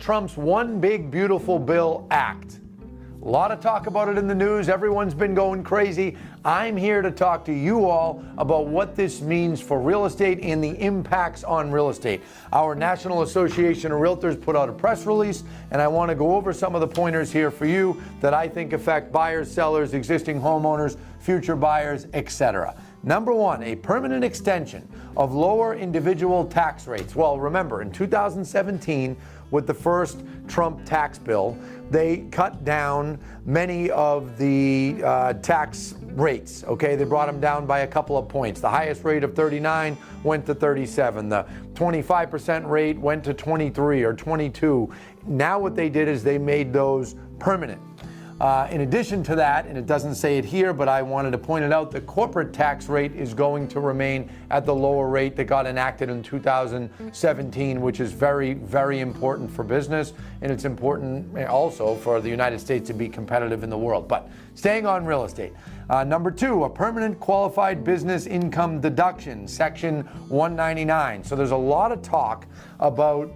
Trump's One Big Beautiful Bill Act. A lot of talk about it in the news. Everyone's been going crazy. I'm here to talk to you all about what this means for real estate and the impacts on real estate. Our National Association of Realtors put out a press release, and I want to go over some of the pointers here for you that I think affect buyers, sellers, existing homeowners, future buyers, etc. Number one, a permanent extension of lower individual tax rates. Well, remember, in 2017, with the first Trump tax bill, they cut down many of the tax rates, okay? They brought them down by a couple of points. The highest rate of 39 went to 37. The 25% rate went to 23 or 22. Now what they did is they made those permanent. In addition to that, and it doesn't say it here, but I wanted to point it out, the corporate tax rate is going to remain at the lower rate that got enacted in 2017, which is very, very important for business, and it's important also for the United States to be competitive in the world. But staying on real estate. Number two, a permanent qualified business income deduction, Section 199. So there's a lot of talk about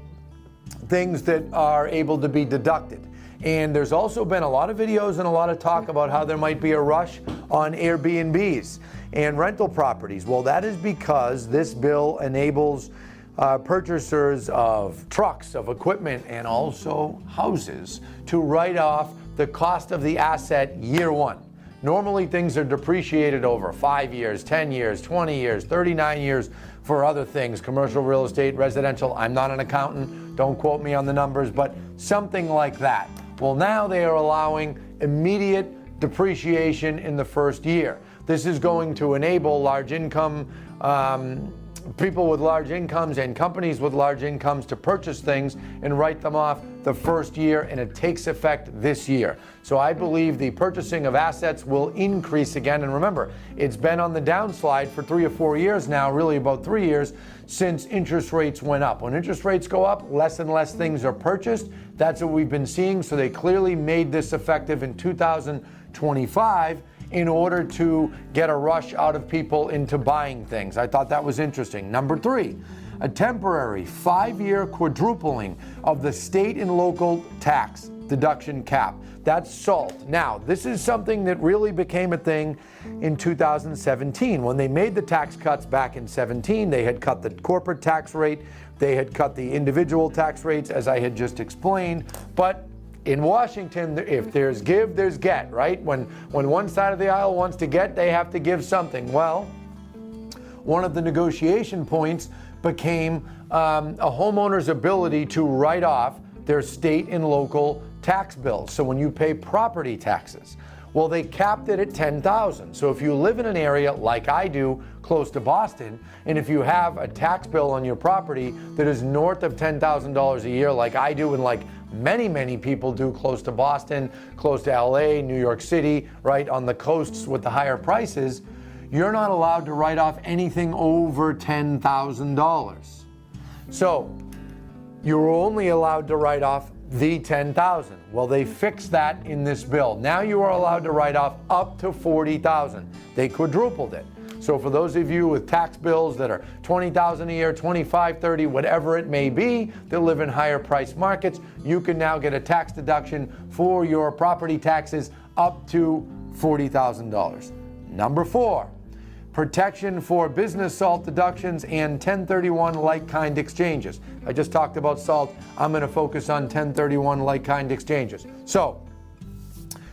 things that are able to be deducted. And there's also been a lot of videos and a lot of talk about how there might be a rush on Airbnbs and rental properties. Well, that is because this bill enables purchasers of trucks, of equipment, and also houses to write off the cost of the asset year one. Normally, things are depreciated over 5 years, 10 years, 20 years, 39 years for other things, commercial real estate, residential. I'm not an accountant, don't quote me on the numbers, but something like that. Well, now they are allowing immediate depreciation in the first year. This is going to enable large income people with large incomes and companies with large incomes to purchase things and write them off the first year, and it takes effect this year. So I believe the purchasing of assets will increase again. And remember, it's been on the downslide for 3 or 4 years now, really about 3 years, since interest rates went up. When interest rates go up, less and less things are purchased. That's what we've been seeing. So they clearly made this effective in 2025 in order to get a rush out of people into buying things. I thought that was interesting. Number three, a temporary 5-year quadrupling of the state and local tax deduction cap. That's SALT. Now, this is something that really became a thing in 2017. When they made the tax cuts back in 17, they had cut the corporate tax rate, they had cut the individual tax rates, as I had just explained, but in Washington, if there's give, there's get, right? When one side of the aisle wants to get, they have to give something. Well, one of the negotiation points became a homeowner's ability to write off their state and local tax bills. So when you pay property taxes, well, they capped it at $10,000. So if you live in an area like I do, close to Boston, and if you have a tax bill on your property that is north of $10,000 a year, like I do, and like many, many people do close to Boston, close to LA, New York City, right on the coasts with the higher prices, you're not allowed to write off anything over $10,000. So you're only allowed to write off the $10,000. Well, they fixed that in this bill. Now you are allowed to write off up to $40,000. They quadrupled it. So for those of you with tax bills that are $20,000 a year, $25,000, $30,000, whatever it may be, that live in higher price markets, you can now get a tax deduction for your property taxes up to $40,000. Number four, protection for business SALT deductions and 1031 like-kind exchanges. I just talked about SALT. I'm going to focus on 1031 like-kind exchanges. So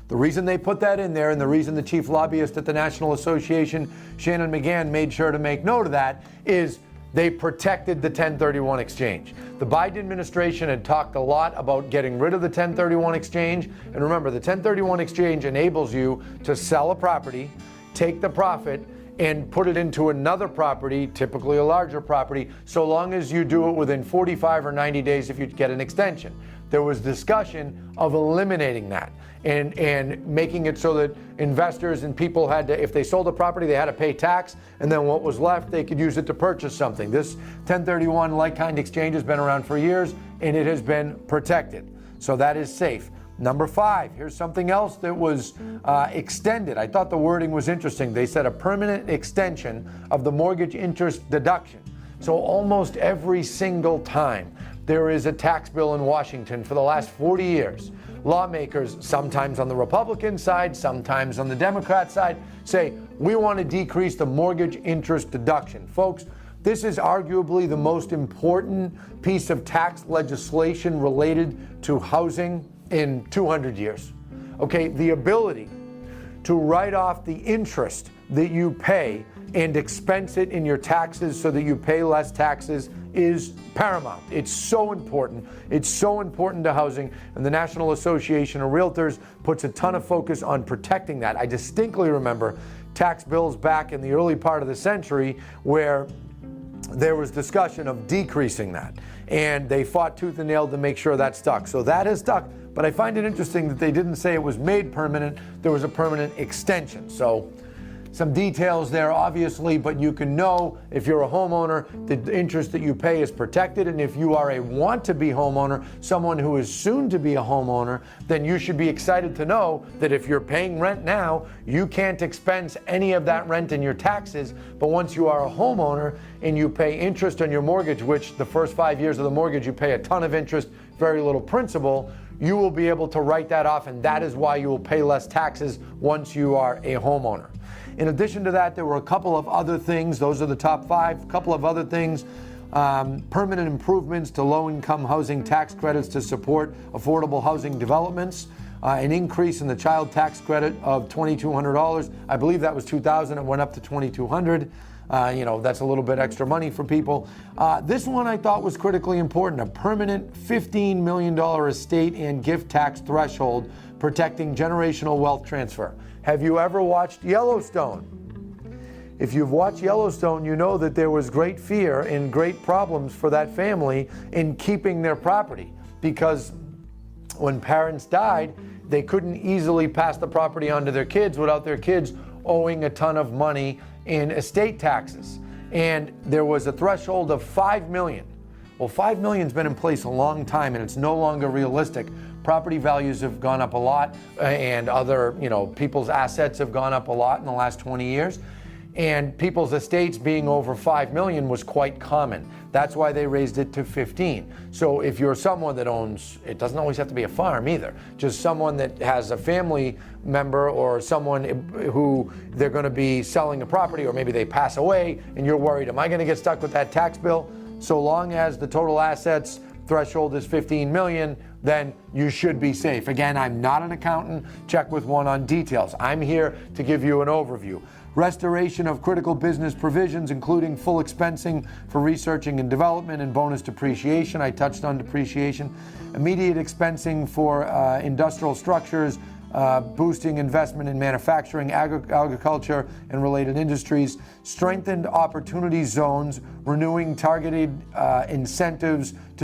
the reason they put that in there, and the reason the chief lobbyist at the National Association, Shannon McGann, made sure to make note of that, is they protected the 1031 exchange. The Biden administration had talked a lot about getting rid of the 1031 exchange. And remember, the 1031 exchange enables you to sell a property, take the profit, and put it into another property, typically a larger property, so long as you do it within 45 or 90 days if you get an extension. There was discussion of eliminating that and making it so that investors and people had to, if they sold a property, they had to pay tax, and then what was left, they could use it to purchase something. This 1031 like-kind exchange has been around for years, and it has been protected. So that is safe. Number five, here's something else that was extended. I thought the wording was interesting. They said a permanent extension of the mortgage interest deduction. So almost every single time there is a tax bill in Washington for the last 40 years. Lawmakers, sometimes on the Republican side, sometimes on the Democrat side, say, we want to decrease the mortgage interest deduction. Folks, this is arguably the most important piece of tax legislation related to housing in 200 years. Okay, the ability to write off the interest that you pay and expense it in your taxes so that you pay less taxes is paramount. It's so important. It's so important to housing, and the National Association of Realtors puts a ton of focus on protecting that. I distinctly remember tax bills back in the early part of the century where there was discussion of decreasing that, and they fought tooth and nail to make sure that stuck. So that has stuck, but I find it interesting that they didn't say it was made permanent. There was a permanent extension. So some details there, obviously, but you can know if you're a homeowner, the interest that you pay is protected. And if you are a want-to-be homeowner, someone who is soon to be a homeowner, then you should be excited to know that if you're paying rent now, you can't expense any of that rent in your taxes. But once you are a homeowner and you pay interest on your mortgage, which the first 5 years of the mortgage, you pay a ton of interest, very little principal, you will be able to write that off, and that is why you will pay less taxes once you are a homeowner. In addition to that, there were a couple of other things. Those are the top 5. A couple of other things. Permanent improvements to low-income housing tax credits to support affordable housing developments. An increase in the child tax credit of $2,200. I believe that was $2,000. It went up to $2,200. That's a little bit extra money for people. This one I thought was critically important. A permanent $15 million estate and gift tax threshold protecting generational wealth transfer. Have you ever watched Yellowstone? If you've watched Yellowstone, you know that there was great fear and great problems for that family in keeping their property, because when parents died, they couldn't easily pass the property on to their kids without their kids owing a ton of money in estate taxes. And there was a threshold of $5 million. Well, $5 million's been in place a long time, and it's no longer realistic. Property values have gone up a lot, and other, people's assets have gone up a lot in the last 20 years. And people's estates being over $5 million was quite common. That's why they raised it to 15. So if you're someone that owns, it doesn't always have to be a farm either, just someone that has a family member or someone who they're going to be selling a property, or maybe they pass away and you're worried, am I going to get stuck with that tax bill? So long as the total assets threshold is 15 million, then you should be safe. Again, I'm not an accountant. Check with one on details. I'm here to give you an overview. Restoration of critical business provisions, including full expensing for researching and development and bonus depreciation. I touched on depreciation. Immediate expensing for industrial structures, boosting investment in manufacturing, agriculture, and related industries. Strengthened opportunity zones, renewing targeted incentives to